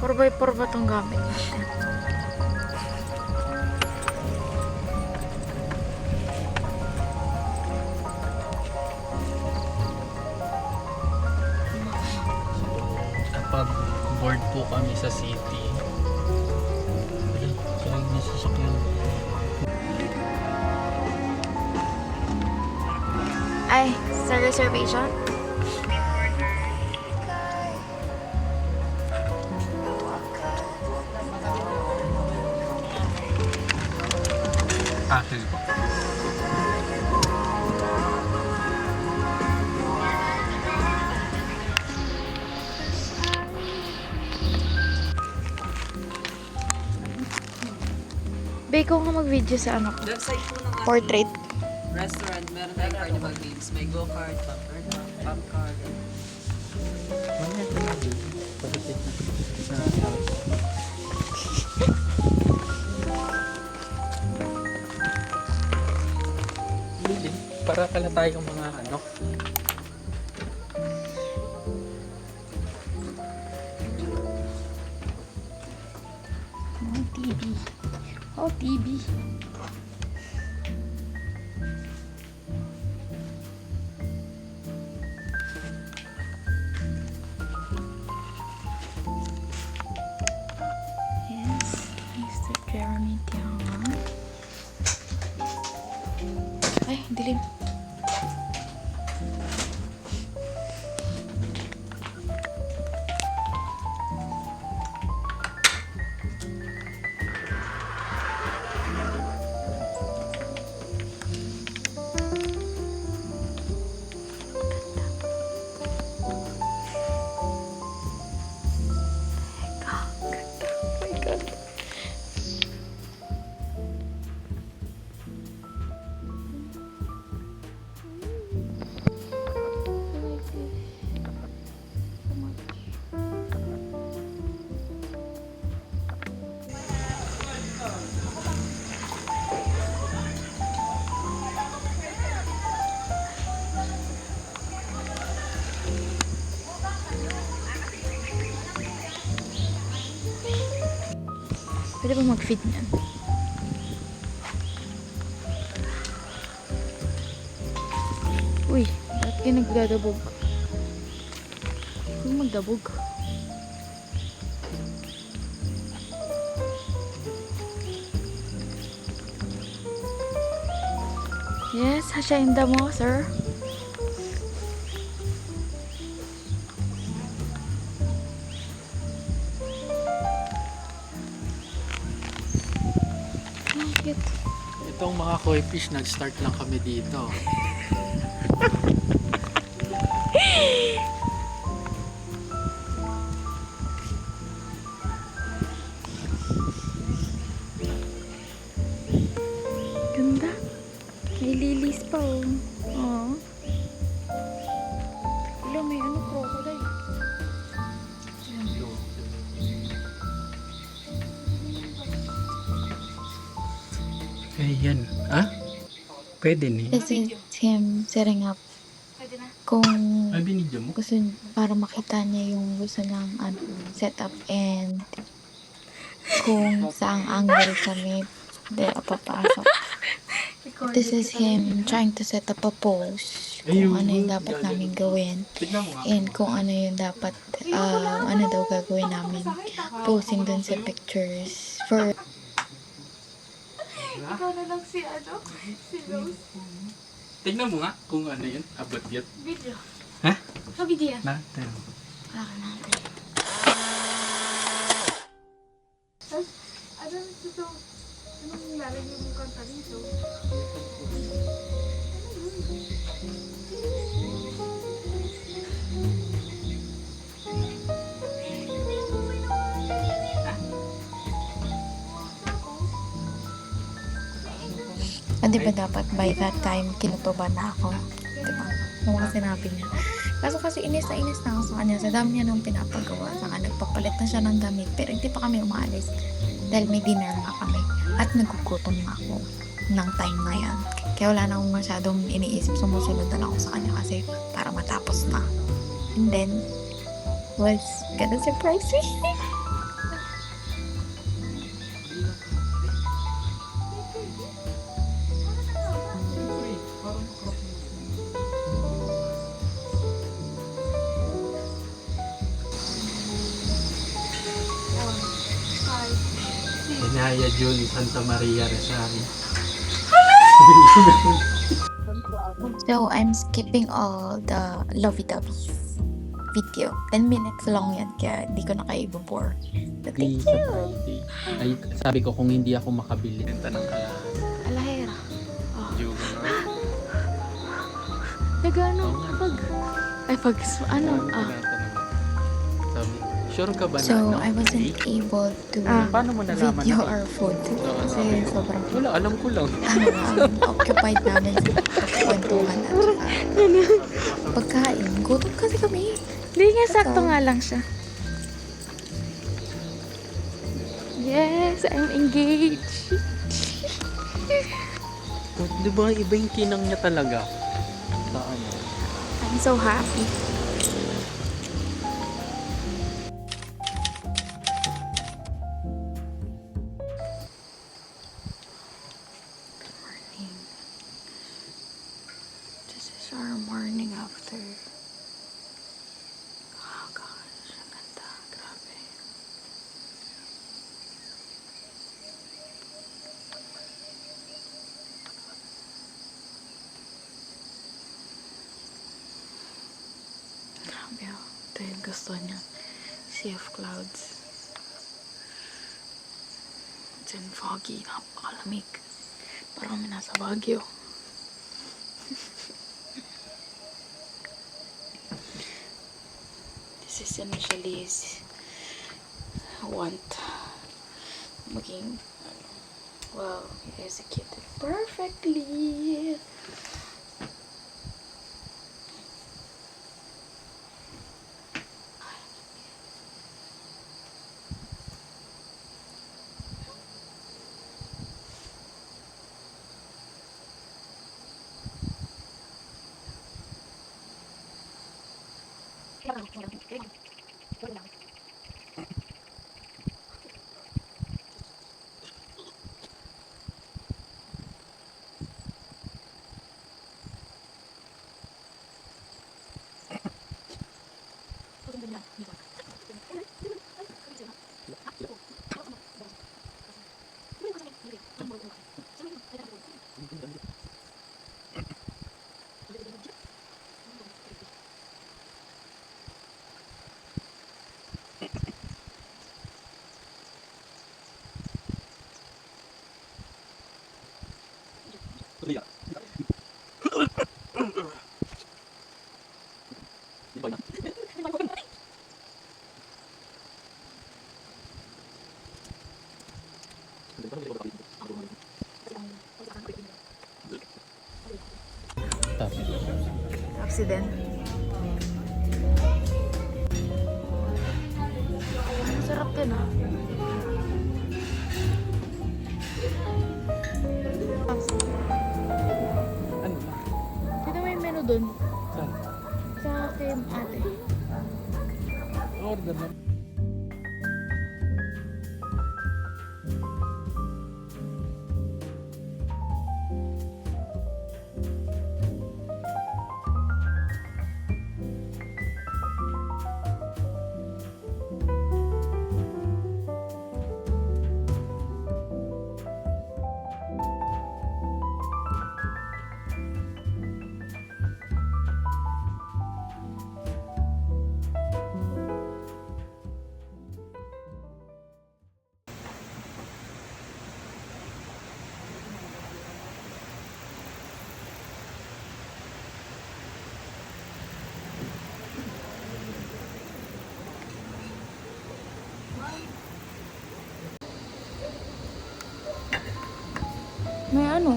4x4 ba itong gamit natin? Kapag bored po kami sa city, kaya nasasakyan. Ay, sa reservation? Sige po. Bay, ko nga mag-video sa ano ko. Left side po ng ating Portrait. restaurant, meron tayong carnival games. May go-kart, pop cart. Mamaya ito na din. Pagkakit na. Bili. Para pala tayong mga ano. Oh, TV. Oh, TV. Yes, Mr. Jeremy Tiangan. Ay, dilim. Pwede ba mag-feed niyan? Uy, ba't ka nagdadabog? Huwag magdabog. Yes, hasyenda mo, sir. Oh, cute. Itong mga koi fish, nag-start lang kami dito. Ganda. May lilies pa, oh. Oh. Wala, may ano, crocodile. Ayan. Ah? Pwede ni. This is him setting up. Kung Ay, binidyo mo? gusto para makita niya yung gusto niyang ano, setup and kung saang angle kami papasok. This is him trying to set up a pose kung ano yung dapat namin gawin Tignan mo nga. and kung ano yung dapat ano daw gagawin namin posing dun sa pictures for Ikaw na lang si ano? Si Rose. Tignan mo nga kung ano yun. Abot yun. Video. Ha? Video yan. Natin. natin. Ano ito? Anong nilalagay mong kanta dito? Di ba dapat by that time kinutuban na ako? Di ba? Kung sinabi niya. Kasi inis na ako sa kanya. Sa dami niya nung pinapagawa. Saka nagpapalit na siya ng damit. Pero hindi pa kami umaalis. Dahil may dinner nga kami. At nagugutom na ako ng time na yan. Kaya wala na akong masyadong iniisip. Sumusunod na lang ako sa kanya kasi para matapos na. And then, was gonna surprise me. Naya June Santa Maria Rizal. So, I'm skipping all the lovey-dovey video. 10 minutes long yan, kaya di ko na kayo ibubore. But Di thank sa you! Friday. Ay, sabi ko kung hindi ako makabili. Benta ng alahan. Alahera. Jugo na. Nagano? Oo nga. Pag, ano? Tinatanong. Sabi, sure ka ba na? So, ano? I wasn't able to Paano mo nalaman video na? our food. Kasi sobrang Wala, alam ko lang. occupied namin sa kwentuhan at saka pagkain. Gutom kasi kami. Hindi nga, sakto nga lang siya. Yes, I'm engaged. Di ba iba yung kinang niya talaga? Sa ano? I'm so happy. This is our morning after. Oh gosh, ang ganda. Grabe. Grabe oh. Ito yung gusto niya. Sea of clouds. It's in foggy. Napakalamig. Parang kami nasa Baguio. This is initially his want maging wow, he executed perfectly. Accident. Ang sarap din ah. Ano ba? Sino may menu dun? Saan? Sa kay ate. Order na. May ano,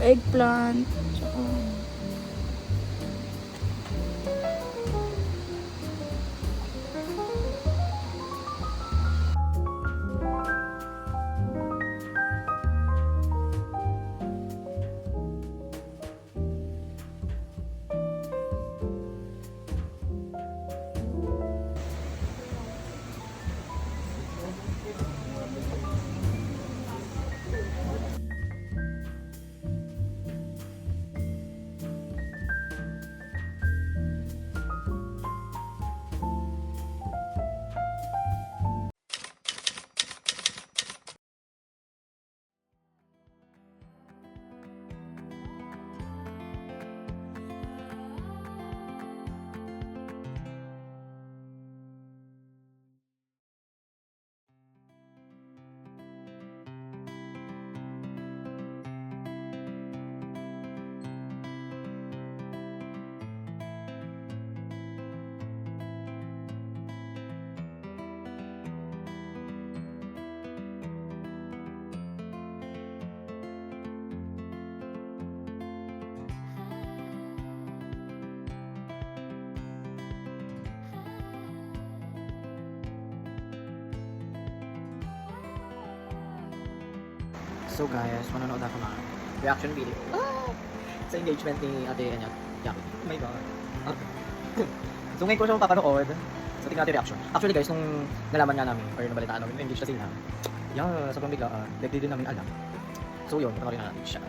eggplant. Tsaka So guys, manonood ako ng reaction video. Sa engagement ni Ate Anya Jackie. Oh my god. So ngayon ko siya mapapanood. So tingnan natin reaction. Actually guys, nung nalaman nga namin, or nabalitaan namin, engaged na sila. Yeah, sobrang biglaan. Like, di din namin alam. So yun, panoorin na natin siya.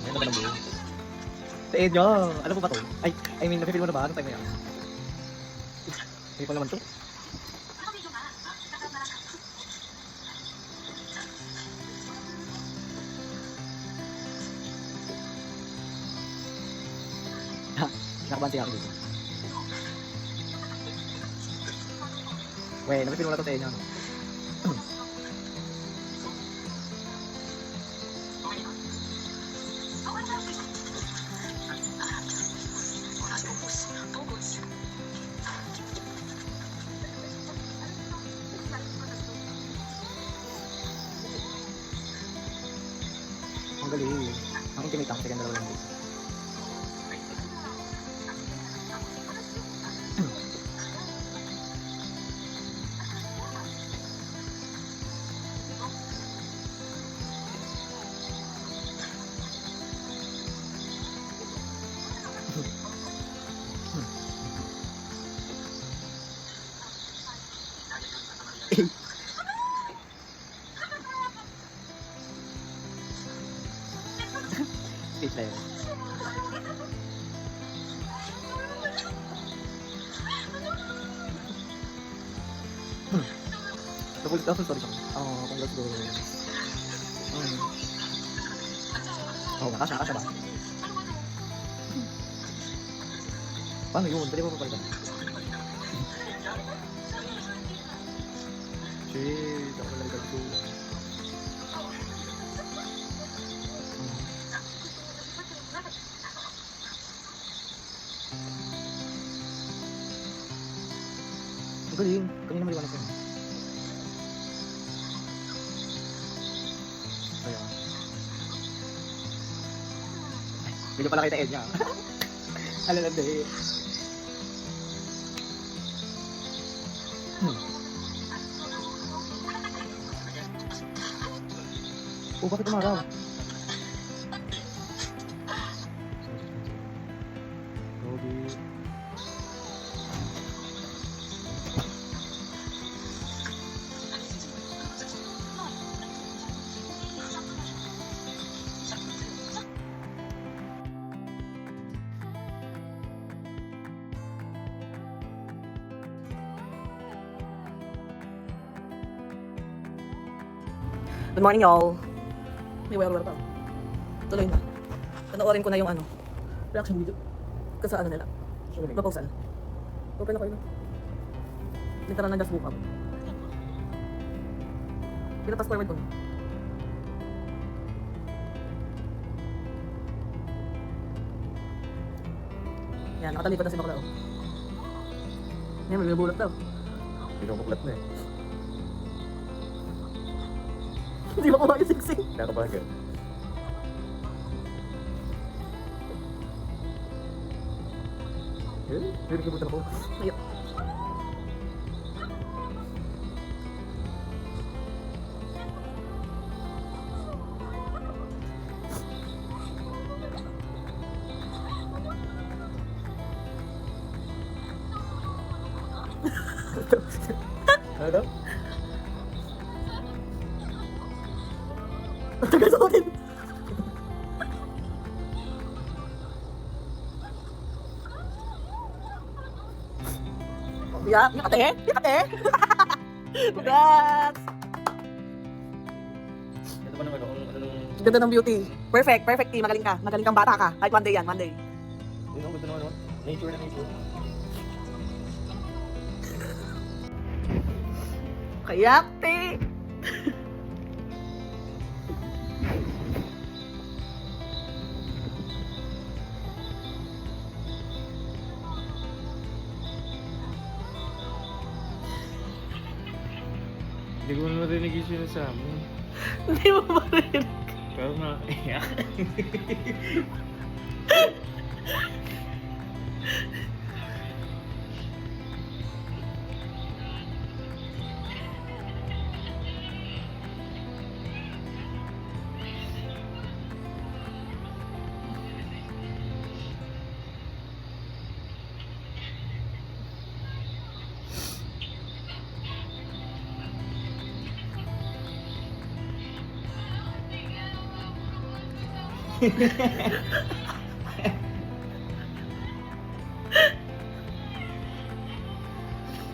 Ayan na ba ng buo? Sa Edya, alam mo ba to? Ay, I mean, napipil mo na ba? Anong time na yan? Hindi pa naman to. Ha, nakabahan siya ako dito. Weh, napipil mo na to sa Edya, no? Ang galing. Ang intimate ako sa ganda lang dito. Speechless. Nakulit ako, sorry. Oh, congrats girls. Oh, nakasya ba? Paano yun? Pwede mo papalitan? Shit, ako nalagag ko. Ang galing. Kanina maliwanag ko. Kaya. Ay, hindi pala kita Edya. Alalanda eh. Oh, bakit umaraw? Gobi. Good morning, y'all. May wire pa. Tuloy na. Panoorin ko na yung reaction video. Kasi sa nila. Proposal. Open na kayo na. Literal na just book up. Pinapas forward ko na. Yan, nakatalikod na si Bakla. Yan, may bulat daw. Hindi ko makulat na eh. Hindi mo kumain siksing. Nakabahan ka. Eh, hindi ka buta ako. Ayun. Ano daw? Ang tagal sa akin. Yeah, yung ate? Yung ate? Congrats! Ito pa naman kung ano nung... Ganda ng beauty. Perfect, perfect team. Magaling ka. Magaling kang bata ka. Kahit one day yan, one day. Yun ang ganda naman naman. Nature na nature. Kayakti! Hindi ko naman narinig yung sinasabi. Hindi mo ba rin? Pero nakakaiyak.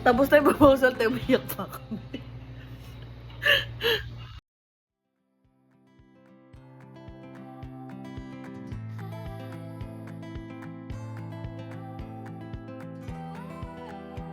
Tapos na yung proposal, tayo umiyak pa ako.